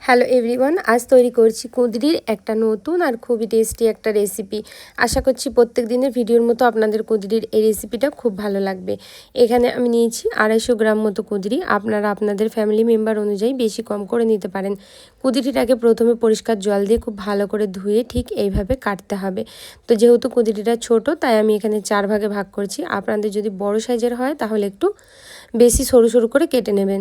Hello everyone, আজ তৈরি করছি কুঁদরির একটা নতুন আর খুবই টেস্টি একটা রেসিপি। আশা করছি প্রত্যেক দিনের ভিডিওর মতো আপনাদের কুঁদরির এই রেসিপিটা খুব ভালো লাগবে। এখানে আমি নিয়েছি 250 গ্রাম মতো কুঁদরি। আপনারা আপনাদের ফ্যামিলি মেম্বার অনুযায়ী বেশি কম করে নিতে পারেন। কুঁদরিটাকে প্রথমে পরিষ্কার জল দিয়ে খুব ভালো করে ধুয়ে ঠিক এইভাবে কাটতে হবে। তো যেহেতু কুঁদরিটা ছোট, তাই আমি এখানে 4 ভাগে ভাগ করছি। আপনাদের যদি বড় সাইজের হয় তাহলে একটু বেশি সরু সরু করে কেটে নেবেন।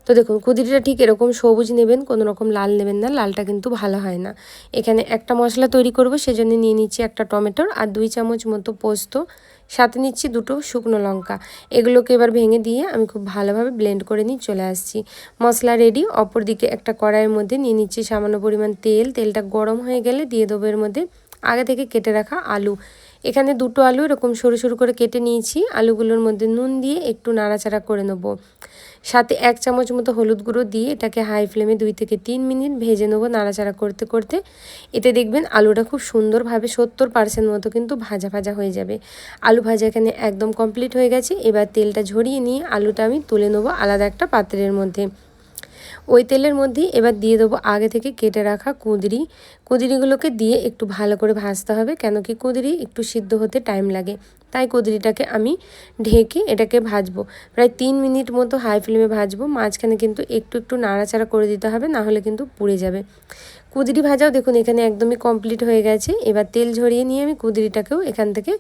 তো দেখুন, কুঁদরিটা ঠিক এরকম সবুজ নেবেন, কোনো রকম লাল নেবেন না, লালটা কিন্তু ভালো হয় না। এখানে একটা মশলা তৈরি করব, সেজন্য নিয়ে নিচ্ছি একটা টমেটোর আর 2 চামচ মতো পোস্ত, সাথে নিচ্ছি 2টো শুকনো লঙ্কা। এগুলোকে এবার ভেঙে দিয়ে আমি খুব ভালোভাবে ব্লেন্ড করে নিয়ে চলে আসছি। মশলা রেডি। অপরদিকে একটা কড়াইয়ের মধ্যে নিয়ে নিচ্ছি সামান্য পরিমাণ তেল। তেলটা গরম হয়ে গেলে দিয়ে দেবো এর মধ্যে আগে থেকে কেটে রাখা আলু। এখানে 2টো আলু এরকম সরু সরু করে কেটে নিয়েছি। আলুগুলোর মধ্যে নুন দিয়ে একটু নাড়াচাড়া করে নেব। সাথে 1 চামচ মতো হলুদ গুঁড়ো দিয়ে এটাকে হাই ফ্লেমে 2 থেকে 3 মিনিট ভেজে নেবো নাড়াচাড়া করতে করতে। এতে দেখবেন আলুটা খুব সুন্দরভাবে 70% মতো কিন্তু ভাজা ভাজা হয়ে যাবে। আলু ভাজা এখানে একদম কমপ্লিট হয়ে গেছে। এবার তেলটা ঝরিয়ে নিয়ে আলুটা আমি তুলে নেবো আলাদা একটা পাত্রের মধ্যে। ওই তেলের মধ্যেই এবার দিয়ে দেবো আগে থেকে কেটে রাখা কুঁদরি। কুঁদরিগুলোকে দিয়ে একটু ভালো করে ভাজতে হবে, কেন কি কুঁদরি একটু সিদ্ধ হতে টাইম লাগে। তাই কুঁদরিটাকে আমি ঢেকে এটাকে ভাজবো প্রায় 3 মিনিট মতো হাই ফ্লেমে ভাজবো। মাঝখানে কিন্তু একটু একটু নাড়াচাড়া করে দিতে হবে, না হলে কিন্তু পুড়ে যাবে। কুঁদরি ভাজাও দেখুন এখানে একদমই কমপ্লিট হয়ে গেছে। এবার তেল ঝরিয়ে নিয়ে আমি কুঁদরিটাকেও এখান থেকে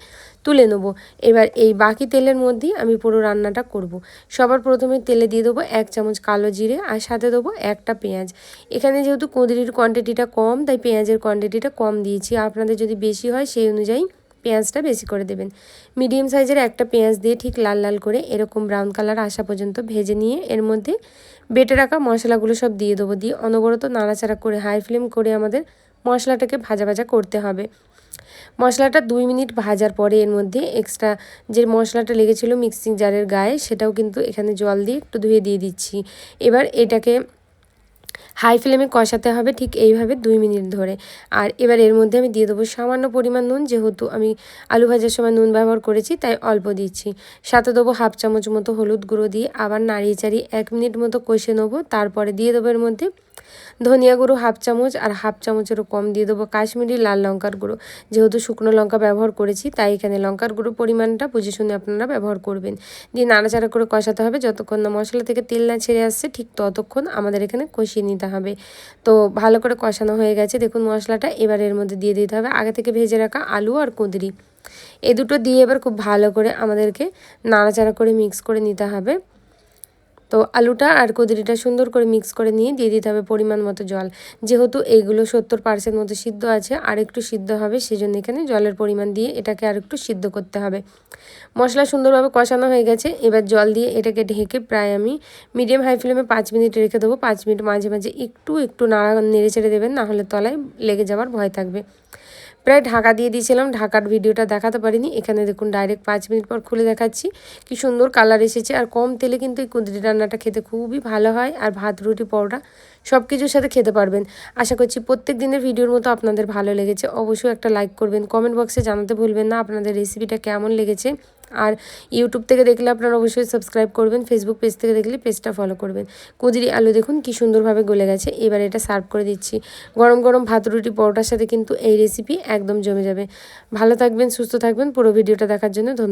তুলে নেব। এবার এই বাকি তেলের মধ্যেই আমি পুরো রান্নাটা করব। সবার প্রথমে তেলে দিয়ে দেবো 1 চামচ কালো জিরে আর সাথে দেবো একটা পেঁয়াজ। এখানে যেহেতু কুঁদরির কোয়ান্টিটিটা কম, তাই পেঁয়াজের কোয়ান্টিটিটা কম দিয়েছি। আপনাদের যদি বেশি হয় সেই অনুযায়ী পেঁয়াজটা বেশি করে দেবেন। মিডিয়াম সাইজের একটা পেঁয়াজ দিয়ে ঠিক লাল লাল করে এরকম ব্রাউন কালার আসা পর্যন্ত ভেজে নিয়ে এর মধ্যে বেটে রাখা মশলাগুলো সব দিয়ে দেবো। দিয়ে অনবরত নাড়াচাড়া করে হাই ফ্লেম করে আমাদের মশলাটাকে ভাজা ভাজা করতে হবে। মশলাটা 2 মিনিট ভাজার পরে এর মধ্যে এক্সট্রা যে মশলাটা লেগেছিলো মিক্সিং জারের গায়ে, সেটাও কিন্তু এখানে জল দিয়ে একটু ধুয়ে দিয়ে দিচ্ছি। এবার এটাকে হাই ফ্লেমে কষাতে হবে ঠিক এইভাবে 2 মিনিট ধরে। আর এবার এর মধ্যে আমি দিয়ে দেবো সামান্য পরিমাণ নুন। যেহেতু আমি আলু ভাজার সময় নুন ব্যবহার করেছি, তাই অল্প দিচ্ছি। সাথে দেবো 1/2 চামচ মতো হলুদ গুঁড়ো দিয়ে আবার নাড়িয়ে চাড়িয়ে 1 মিনিট মতো কষে নেবো। তারপরে দিয়ে দেবো এর মধ্যে ধনিয়া গুঁড়ো 1/2 চামচ আর 1/2 চামচেরও কম দিয়ে দেবো কাশ্মীরি লাল লঙ্কার গুঁড়ো। যেহেতু শুকনো লঙ্কা ব্যবহার করেছি, তাই এখানে লঙ্কার গুঁড়ো পরিমাণটা বুঝে শুনে আপনারা ব্যবহার করবেন। দিয়ে নাড়াচাড়া করে কষাতে হবে যতক্ষণ না মশলা থেকে তেল না ছেড়ে আসছে, ঠিক ততক্ষণ আমাদের এখানে কষিয়ে নিতে হবে। তো ভালো করে কষানো হয়ে গেছে দেখুন মশলাটা। এবার এর মধ্যে দিয়ে দিতে হবে আগে থেকে ভেজে রাখা আলু আর কুঁদরি। এই দুটো দিয়ে এবার খুব ভালো করে আমাদেরকে নাড়াচাড়া করে মিক্স করে নিতে হবে। তো আলুটা আর কুঁদরিটা সুন্দর করে মিক্স করে নিয়ে দিয়ে দিতে হবে পরিমাণ মতো জল। যেহেতু এইগুলো 70% মতো সিদ্ধ আছে, আর একটু সিদ্ধ হবে, সেজন্য এখানে জলের পরিমাণ দিয়ে এটাকে আর একটু সিদ্ধ করতে হবে। মশলা সুন্দরভাবে কষানো হয়ে গেছে। এবার জল দিয়ে এটাকে ঢেকে প্রায় আমি মিডিয়াম হাই ফ্লেমে 5 মিনিট রেখে দেবো। 5 মিনিট মাঝে মাঝে একটু একটু নেড়ে চেড়ে দেবেন, না হলে তলায় লেগে যাওয়ার ভয় থাকবে। প্রায় ঢাকা দিয়ে দিয়েছিলাম, ঢাকার ভিডিওটা দেখাতে পারিনি। এখানে দেখুন ডাইরেক্ট 5 মিনিট পর খুলে দেখাচ্ছি, কি সুন্দর কালার এসেছে। আর কম তেলে কিন্তু এই কুঁদরি রান্নাটা খেতে খুবই ভালো হয়, আর ভাত রুটি পরোটা সব কিছুর সাথে খেতে পারবেন। আশা করছি প্রত্যেক দিনের ভিডিওর মতো আপনাদের ভালো লেগেছে। অবশ্যই একটা লাইক করবেন, কমেন্ট বক্সে জানাতে ভুলবেন না আপনাদের রেসিপিটা কেমন লেগেছে। আর ইউটিউব থেকে দেখলে আপনারা অবশ্যই সাবস্ক্রাইব করবেন, ফেসবুক পেজ থেকে দেখলে পেজটা ফলো করবেন। কুঁদরি আলু দেখুন কি সুন্দরভাবে গলে গেছে। এবার এটা সার্ভ করে দিচ্ছি। গরম গরম ভাত রুটি পরোটার সাথে কিন্তু এই রেসিপি একদম জমে যাবে। ভালো থাকবেন, সুস্থ থাকবেন। পুরো ভিডিওটা দেখার জন্য ধন্যবাদ।